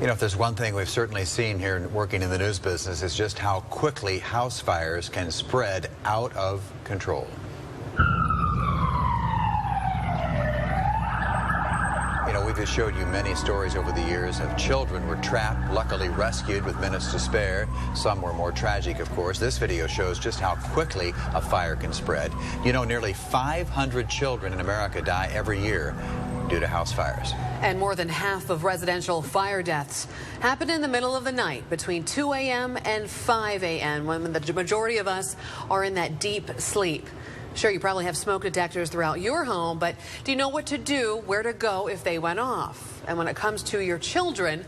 You know, if there's one thing we've certainly seen here working in the news business is just how quickly house fires can spread out of control. You know, we've just showed you many stories over the years of children were trapped, luckily rescued with minutes to spare. Some were more tragic, of course. This video shows just how quickly a fire can spread. You know, nearly 500 children in America die every year due to house fires. And more than half of residential fire deaths happen in the middle of the night between 2 a.m. and 5 a.m. when the majority of us are in that deep sleep. Sure, you probably have smoke detectors throughout your home, but do you know what to do, where to go if they went off? And when it comes to your children,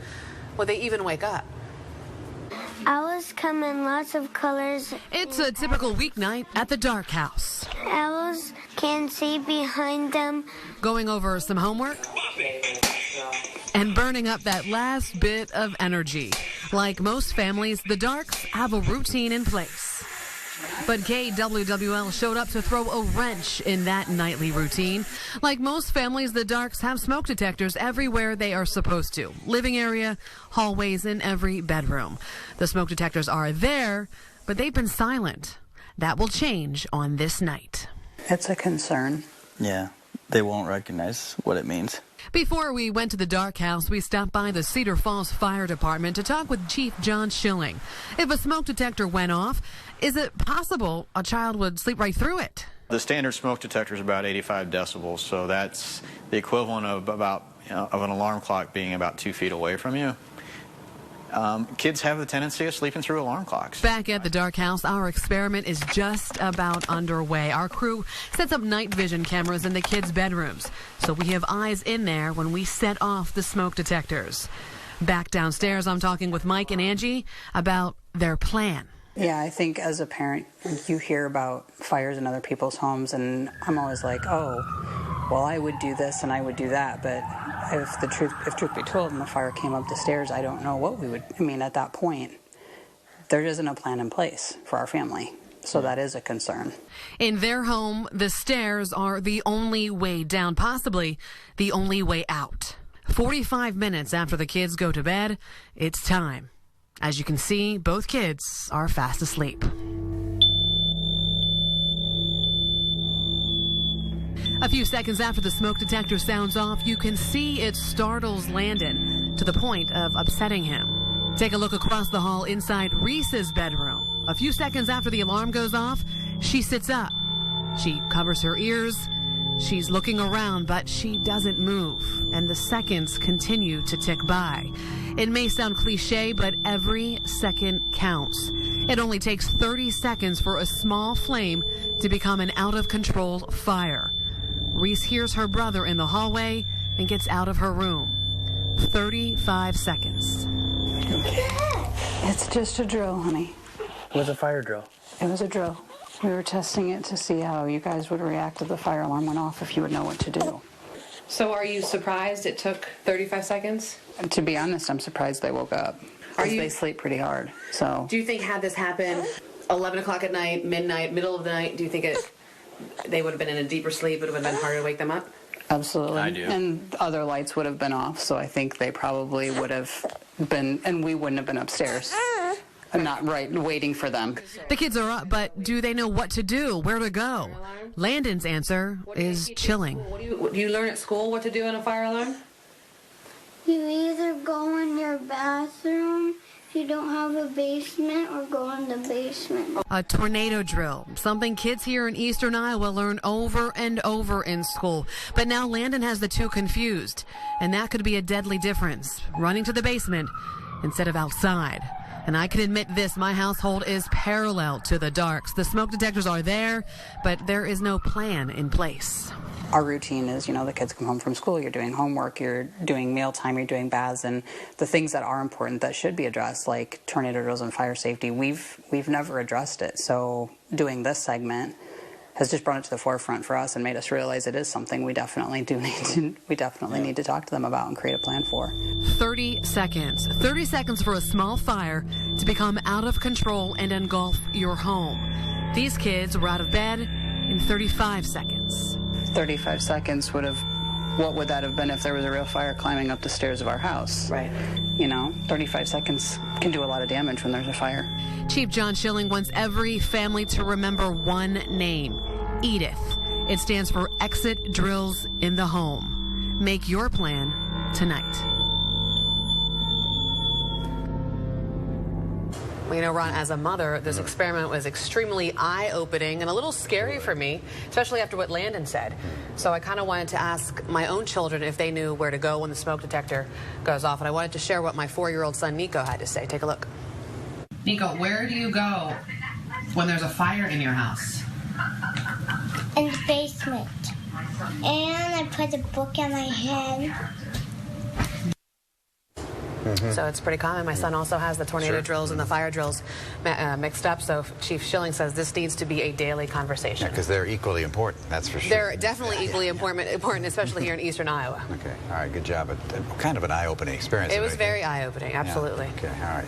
will they even wake up? Owls come in lots of colors. It's a typical weeknight at the Dark House. Owls can see behind them. Going over some homework and burning up that last bit of energy. Like most families, the Darks have a routine in place. But KWWL showed up to throw a wrench in that nightly routine. Like most families, the Darks have smoke detectors everywhere they are supposed to. Living area, hallways, in every bedroom. The smoke detectors are there, but they've been silent. That will change on this night. It's a concern. Yeah, they won't recognize what it means. Before we went to the Dark House, we stopped by the Cedar Falls Fire Department to talk with Chief John Schilling. If a smoke detector went off, is it possible a child would sleep right through it? The standard smoke detector is about 85 decibels, so that's the equivalent of of an alarm clock being about 2 feet away from you. Kids have the tendency of sleeping through alarm clocks. Back at the Dark House, our experiment is just about underway. Our crew sets up night vision cameras in the kids' bedrooms, so we have eyes in there when we set off the smoke detectors. Back downstairs, I'm talking with Mike and Angie about their plan. Yeah, I think as a parent, you hear about fires in other people's homes, and I'm always like, oh, well, I would do this and I would do that, but if truth be told, and the fire came up the stairs, I don't know what we would. I mean, at that point, there isn't a plan in place for our family, so that is a concern. In their home, the stairs are the only way down, possibly the only way out. 45 minutes after the kids go to bed, it's time. As you can see, both kids are fast asleep. A few seconds after the smoke detector sounds off, you can see it startles Landon to the point of upsetting him. Take a look across the hall inside Reese's bedroom. A few seconds after the alarm goes off, she sits up. She covers her ears. She's looking around, but she doesn't move, and the seconds continue to tick by. It may sound cliche, but every second counts. It only takes 30 seconds for a small flame to become an out-of-control fire. Reese hears her brother in the hallway and gets out of her room. 35 seconds. It's just a drill, honey. It was a fire drill. It was a drill. We were testing it to see how you guys would react if the fire alarm went off, if you would know what to do. So are you surprised it took 35 seconds? And to be honest, I'm surprised they woke up. Because they sleep pretty hard, so. Do you think had this happened 11 o'clock at night, midnight, middle of the night, do you think they would have been in a deeper sleep? It would have been harder to wake them up? Absolutely. I do. And other lights would have been off, so I think they probably would have been, and we wouldn't have been upstairs. I'm not waiting for them. The kids are up, but do they know what to do, where to go? Landon's answer is chilling. Do you learn at school what to do in a fire alarm? You either go in your bathroom if you don't have a basement, or go in the basement. A tornado drill, something kids here in Eastern Iowa learn over and over in school. But now Landon has the two confused, and that could be a deadly difference, running to the basement instead of outside. And I can admit this, my household is parallel to the Darks. The smoke detectors are there, but there is no plan in place. Our routine is, the kids come home from school, you're doing homework, you're doing mealtime, you're doing baths, and the things that are important that should be addressed, like tornado drills and fire safety, we've never addressed it. So doing this segment has just brought it to the forefront for us and made us realize it is something we definitely need to talk to them about and create a plan for. 30 seconds. 30 seconds for a small fire to become out of control and engulf your home. These kids were out of bed in 35 seconds. 35 seconds would have what would that have been if there was a real fire climbing up the stairs of our house? Right. You know, 35 seconds can do a lot of damage when there's a fire. Chief John Schilling wants every family to remember one name, Edith. It stands for Exit Drills in the Home. Make your plan tonight. Well, you know, Ron, as a mother, this experiment was extremely eye-opening and a little scary for me, especially after what Landon said. So I kind of wanted to ask my own children if they knew where to go when the smoke detector goes off, and I wanted to share what my 4-year-old son Nico had to say. Take a look. Nico, where do you go when there's a fire in your house? In the basement. And I put a book on my head. So it's pretty common. My son also has the tornado drills and the fire drills mixed up. So Chief Schilling says this needs to be a daily conversation. Because they're equally important, that's for sure. They're definitely equally important, especially here in eastern Iowa. Okay, all right, good job. Kind of an eye-opening experience. It was very eye-opening, absolutely. Yeah. Okay, all right.